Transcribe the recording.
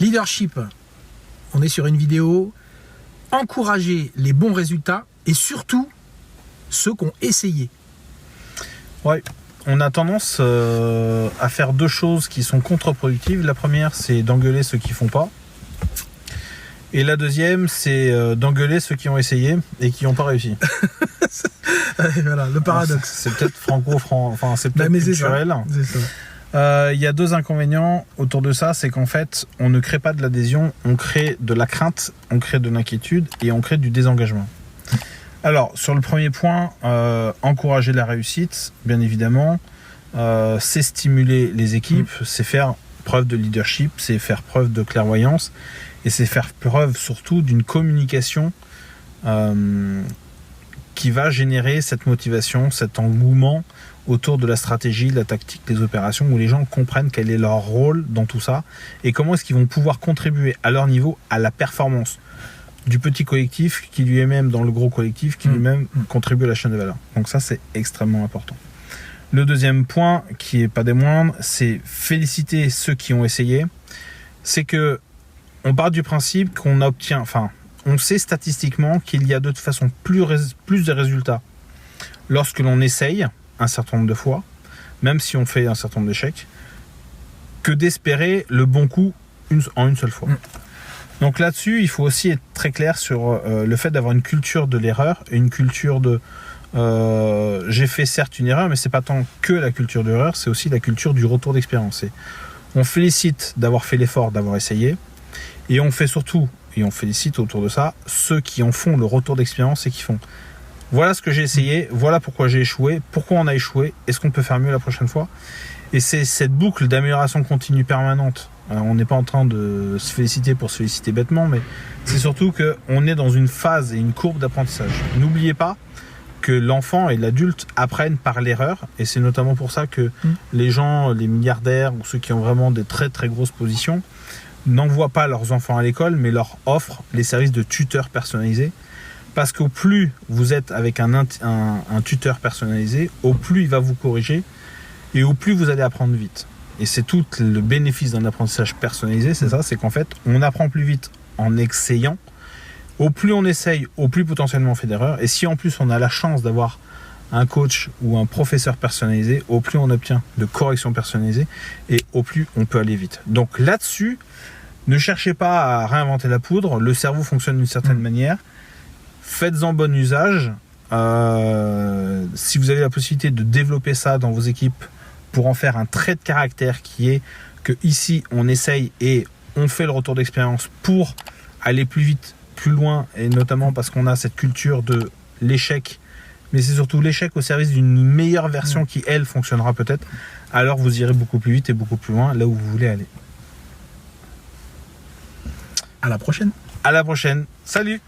Leadership, on est sur une vidéo. Encourager les bons résultats et surtout ceux qui ont essayé. Ouais, on a tendance à faire deux choses qui sont contre-productives. La première, c'est d'engueuler ceux qui font pas. Et la deuxième, c'est d'engueuler ceux qui ont essayé et qui n'ont pas réussi. Voilà, le paradoxe. C'est peut-être c'est peut-être culturel. C'est ça. Il y a deux inconvénients autour de ça, c'est qu'en fait, on ne crée pas de l'adhésion, on crée de la crainte, on crée de l'inquiétude et on crée du désengagement. Alors, sur le premier point, encourager la réussite, bien évidemment, c'est stimuler les équipes, c'est faire preuve de leadership, c'est faire preuve de clairvoyance et c'est faire preuve surtout d'une communication qui va générer cette motivation, cet engouement autour de la stratégie, la tactique, les opérations, où les gens comprennent quel est leur rôle dans tout ça et comment est-ce qu'ils vont pouvoir contribuer à leur niveau à la performance du petit collectif qui lui-même dans le gros collectif qui lui-même contribue à la chaîne de valeur. Donc ça, c'est extrêmement important. Le deuxième point, qui est pas des moindres, c'est féliciter ceux qui ont essayé. C'est que on part du principe qu'on obtient, on sait statistiquement qu'il y a de toute façon plus de résultats lorsque l'on essaye un certain nombre de fois, même si on fait un certain nombre d'échecs, que d'espérer le bon coup en une seule fois. Donc là-dessus, il faut aussi être très clair sur le fait d'avoir une culture de l'erreur et une culture de j'ai fait certes une erreur, mais c'est pas tant que la culture de l'erreur, c'est aussi la culture du retour d'expérience. On félicite d'avoir fait l'effort, d'avoir essayé, et on fait surtout, et on félicite autour de ça, ceux qui en font le retour d'expérience et qui font voilà ce que j'ai essayé, voilà pourquoi j'ai échoué, pourquoi on a échoué, est-ce qu'on peut faire mieux la prochaine fois? Et c'est cette boucle d'amélioration continue permanente. Alors, on n'est pas en train de se féliciter pour se féliciter bêtement, mais c'est surtout qu'on est dans une phase et une courbe d'apprentissage. N'oubliez pas que l'enfant et l'adulte apprennent par l'erreur, et c'est notamment pour ça que les gens, les milliardaires ou ceux qui ont vraiment des très très grosses positions n'envoient pas leurs enfants à l'école, mais leur offrent les services de tuteurs personnalisés. Parce qu'au plus vous êtes avec un tuteur personnalisé, au plus il va vous corriger et au plus vous allez apprendre vite. Et c'est tout le bénéfice d'un apprentissage personnalisé, c'est ça, c'est qu'en fait, on apprend plus vite en essayant. Au plus on essaye, au plus potentiellement on fait d'erreurs. Et si en plus on a la chance d'avoir un coach ou un professeur personnalisé, au plus on obtient de corrections personnalisées et au plus on peut aller vite. Donc là-dessus, ne cherchez pas à réinventer la poudre, le cerveau fonctionne d'une certaine manière. Faites-en bon usage. Si vous avez la possibilité de développer ça dans vos équipes pour en faire un trait de caractère qui est que ici on essaye et on fait le retour d'expérience pour aller plus vite, plus loin, et notamment parce qu'on a cette culture de l'échec, mais c'est surtout l'échec au service d'une meilleure version qui, elle, fonctionnera peut-être, alors vous irez beaucoup plus vite et beaucoup plus loin là où vous voulez aller. À la prochaine. À la prochaine. Salut!